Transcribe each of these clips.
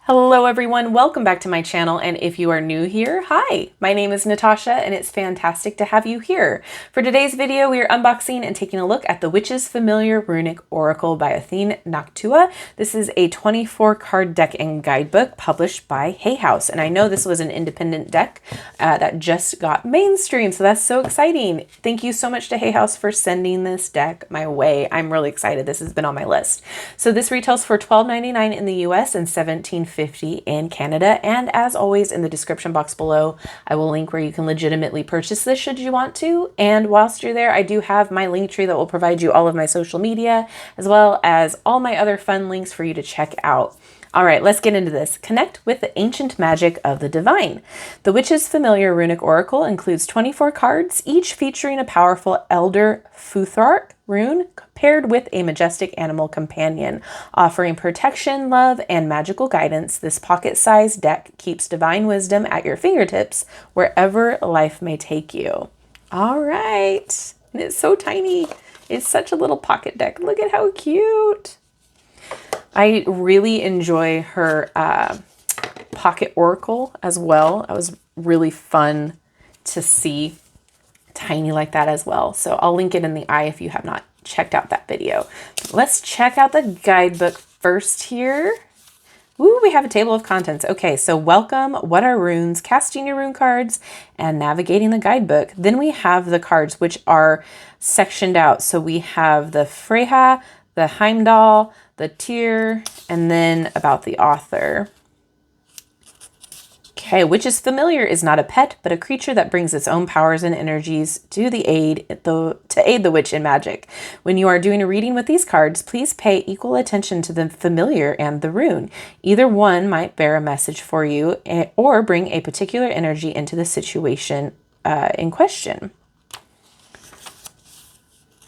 Hello everyone, welcome back to my channel, and if you are new here, hi! My name is Natasha and it's fantastic to have you here. For today's video, we are unboxing and taking a look at the Witch's Familiar Runic Oracle by Athene Noctua. This is a 24 card deck and guidebook published by Hay House, and I know this was an independent deck that just got mainstream, so that's so exciting. Thank you so much to Hay House for sending this deck my way. I'm really excited. This has been on my list. So this retails for $12.99 in the US and $17.50 in Canada, and as always, in the description box below I will link where you can legitimately purchase this should you want to. And whilst you're there, I do have my link tree that will provide you all of my social media as well as all my other fun links for you to check out. All right, let's get into this. Connect with the ancient magic of the divine. The Witch's Familiar Runic Oracle includes 24 cards, each featuring a powerful Elder Futhark rune paired with a majestic animal companion. Offering protection, love, and magical guidance, this pocket-sized deck keeps divine wisdom at your fingertips wherever life may take you. All right, and it's so tiny. It's such a little pocket deck. Look at how cute. I really enjoy her pocket oracle as well. It was really fun to see tiny like that as well. So I'll link it in the eye if you have not checked out that video. Let's check out the guidebook first here. Ooh, we have a table of contents. Okay, so welcome, what are runes, casting your rune cards, and navigating the guidebook. Then we have the cards which are sectioned out. So we have the Freyja, the Heimdall, the Tyr, and then about the author. Okay, Witch's Familiar is not a pet, but a creature that brings its own powers and energies to aid the witch in magic. When you are doing a reading with these cards, please pay equal attention to the familiar and the rune. Either one might bear a message for you or bring a particular energy into the situation in question.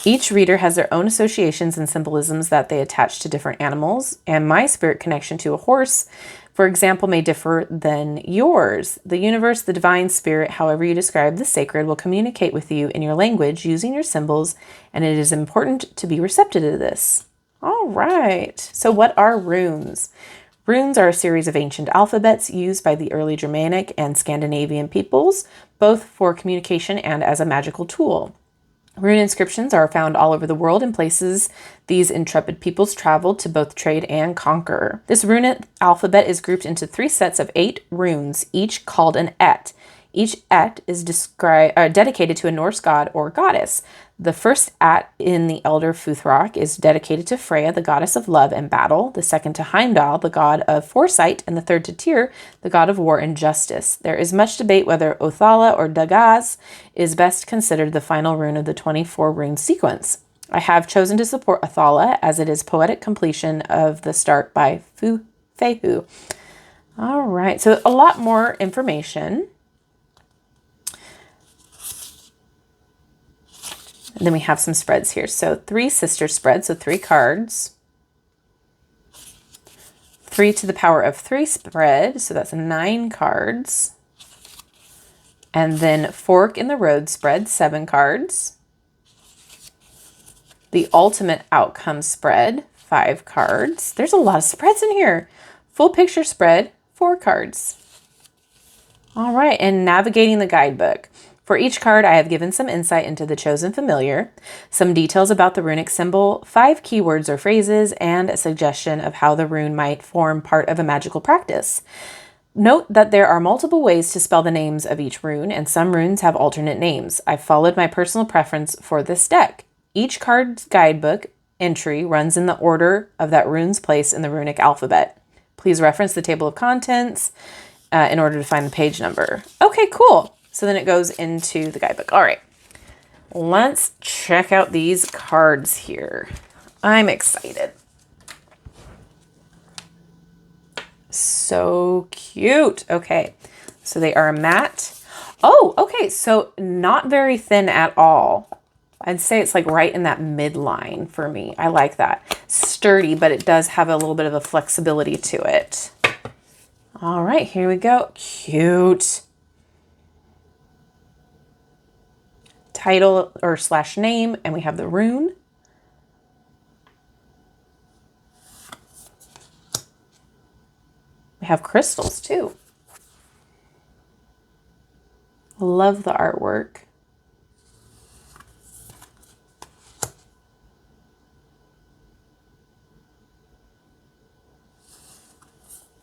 Each reader has their own associations and symbolisms that they attach to different animals, and my spirit connection to a horse, for example, may differ than yours. The universe, the divine spirit, however you describe the sacred, will communicate with you in your language using your symbols, and it is important to be receptive to this. All right, so what are runes? Runes are a series of ancient alphabets used by the early Germanic and Scandinavian peoples, both for communication and as a magical tool. Rune inscriptions are found all over the world in places these intrepid peoples traveled to both trade and conquer. This runic alphabet is grouped into 3 sets of 8 runes, each called an et. Each et is dedicated to a Norse god or goddess. The first et in the Elder Futhark is dedicated to Freya, the goddess of love and battle, the second to Heimdall, the god of foresight, and the third to Tyr, the god of war and justice. There is much debate whether Othala or Dagaz is best considered the final rune of the 24 rune sequence. I have chosen to support Othala as it is poetic completion of the start by Fehu. All right, so a lot more information. And then we have some spreads here. So 3 sister spreads, so 3 cards. 3 to the power of 3 spread, so that's 9 cards. And then Fork in the Road spread, 7 cards. The Ultimate Outcome spread, 5 cards. There's a lot of spreads in here. Full Picture spread, 4 cards. All right, and Navigating the Guidebook. For each card, I have given some insight into the chosen familiar, some details about the runic symbol, 5 keywords or phrases, and a suggestion of how the rune might form part of a magical practice. Note that there are multiple ways to spell the names of each rune, and some runes have alternate names. I've followed my personal preference for this deck. Each card's guidebook entry runs in the order of that rune's place in the runic alphabet. Please reference the table of contents in order to find the page number. Okay, cool. So then it goes into the guidebook. All right, let's check out these cards here. I'm excited. So cute. Okay, so they are matte. Oh, okay, so not very thin at all. I'd say it's like right in that midline for me. I like that. Sturdy, but it does have a little bit of a flexibility to it. All right, here we go. Cute. Title or / name, and we have the rune. We have crystals too. Love the artwork.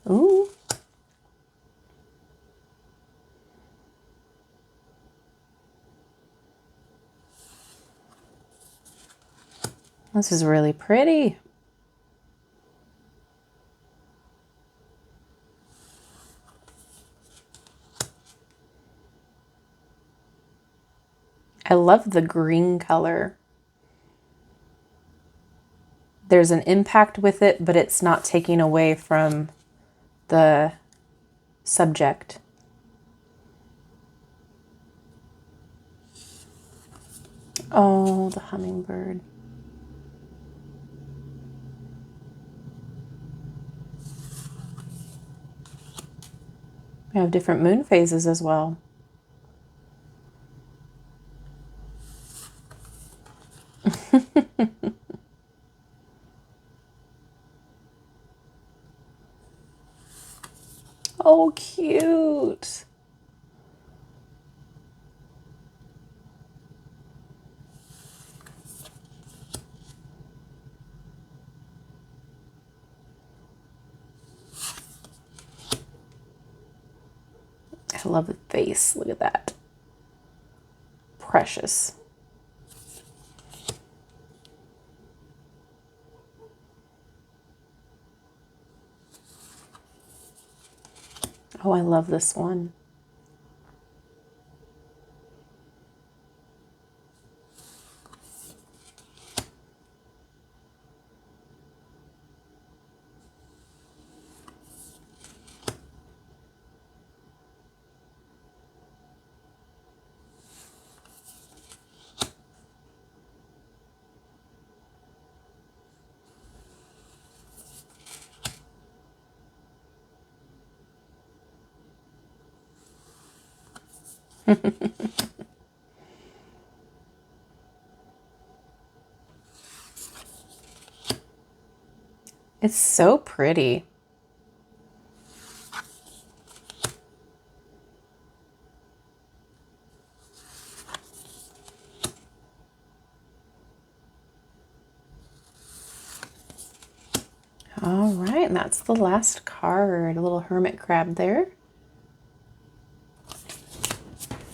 Ooh. This is really pretty. I love the green color. There's an impact with it, but it's not taking away from the subject. Oh, the hummingbird. We have different moon phases as well. Oh, cute. I love the face. Look at that. Precious. Oh, I love this one. It's so pretty. All right, and that's the last card. A little hermit crab there.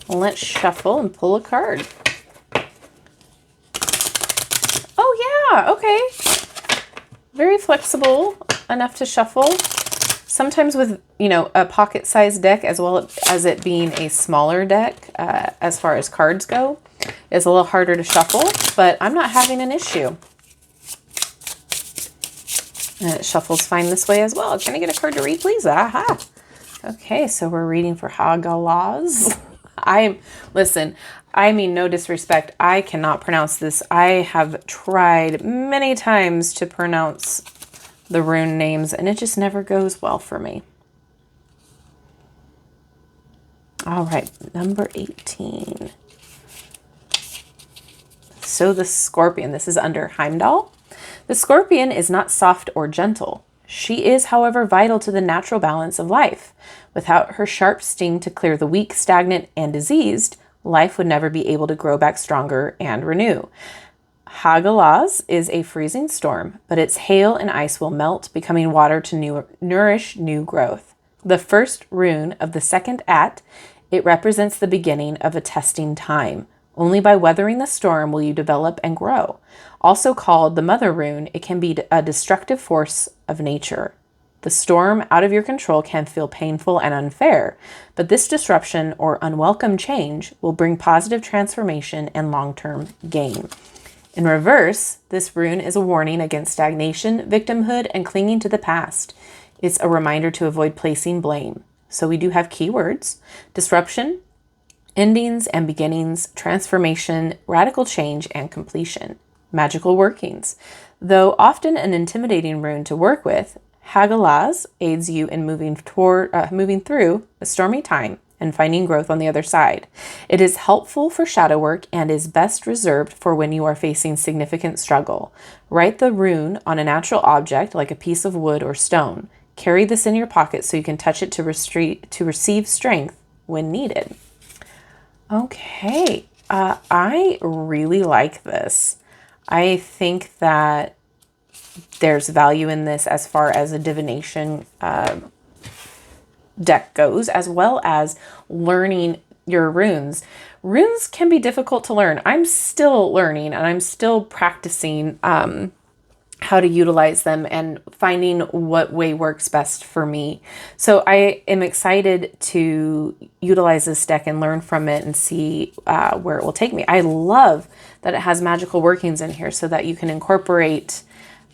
Let's shuffle and pull a card. Oh yeah, okay. Very flexible enough to shuffle. Sometimes with, you know, a pocket-sized deck, as well as it being a smaller deck, as far as cards go, it's a little harder to shuffle, but I'm not having an issue. And it shuffles fine this way as well. Can I get a card to read, please? Aha. Okay, so we're reading for Hagalaz. Listen, I mean no disrespect. I cannot pronounce this. I have tried many times to pronounce the rune names, and it just never goes well for me. All right, number 18. So the scorpion, this is under Heimdall. The scorpion is not soft or gentle. She is, however, vital to the natural balance of life. Without her sharp sting to clear the weak, stagnant, and diseased, life would never be able to grow back stronger and renew. Hagalaz is a freezing storm, but its hail and ice will melt, becoming water to nourish new growth. The first rune of the second at, it represents the beginning of a testing time. Only by weathering the storm will you develop and grow. Also called the mother rune, it can be a destructive force of nature. The storm out of your control can feel painful and unfair, but this disruption or unwelcome change will bring positive transformation and long-term gain. In reverse, this rune is a warning against stagnation, victimhood, and clinging to the past. It's a reminder to avoid placing blame. So we do have keywords: disruption, endings and beginnings, transformation, radical change, and completion. Magical workings. Though often an intimidating rune to work with, Hagalaz aids you in moving through a stormy time and finding growth on the other side. It is helpful for shadow work and is best reserved for when you are facing significant struggle. Write the rune on a natural object like a piece of wood or stone. Carry this in your pocket so you can touch it to receive strength when needed. Okay, I really like this. I think that there's value in this as far as a divination deck goes, as well as learning your runes. Runes can be difficult to learn. I'm still learning and I'm still practicing how to utilize them and finding what way works best for me. So I am excited to utilize this deck and learn from it and see where it will take me. I love that it has magical workings in here so that you can incorporate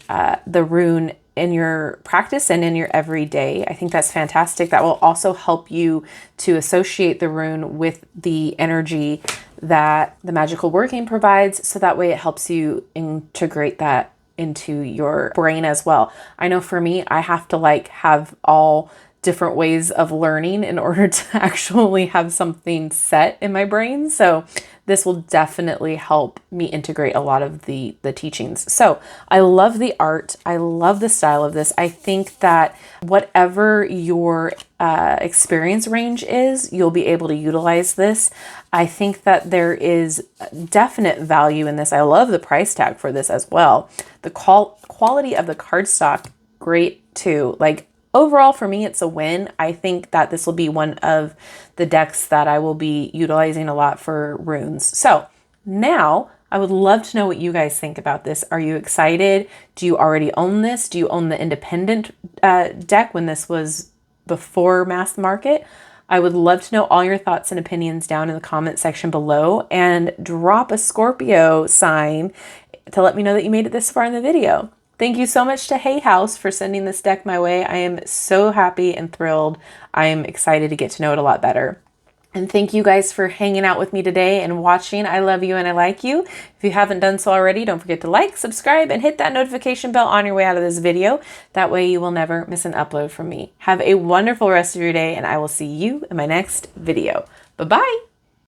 the rune in your practice and in your everyday. I think that's fantastic. That will also help you to associate the rune with the energy that the magical working provides. So that way it helps you integrate that into your brain as well. I know for me, I have to like have all different ways of learning in order to actually have something set in my brain. So this will definitely help me integrate a lot of the teachings. So I love the art. I love the style of this. I think that whatever your experience range is, you'll be able to utilize this. I think that there is definite value in this. I love the price tag for this as well. The quality of the cardstock, great too. Like, overall, for me, it's a win. I think that this will be one of the decks that I will be utilizing a lot for runes. So now I would love to know what you guys think about this. Are you excited? Do you already own this? Do you own the independent deck when this was before mass market? I would love to know all your thoughts and opinions down in the comment section below, and drop a Scorpio sign to let me know that you made it this far in the video. Thank you so much to Hay House for sending this deck my way. I am so happy and thrilled. I am excited to get to know it a lot better. And thank you guys for hanging out with me today and watching. I love you and I like you. If you haven't done so already, don't forget to like, subscribe, and hit that notification bell on your way out of this video. That way you will never miss an upload from me. Have a wonderful rest of your day, and I will see you in my next video. Bye-bye.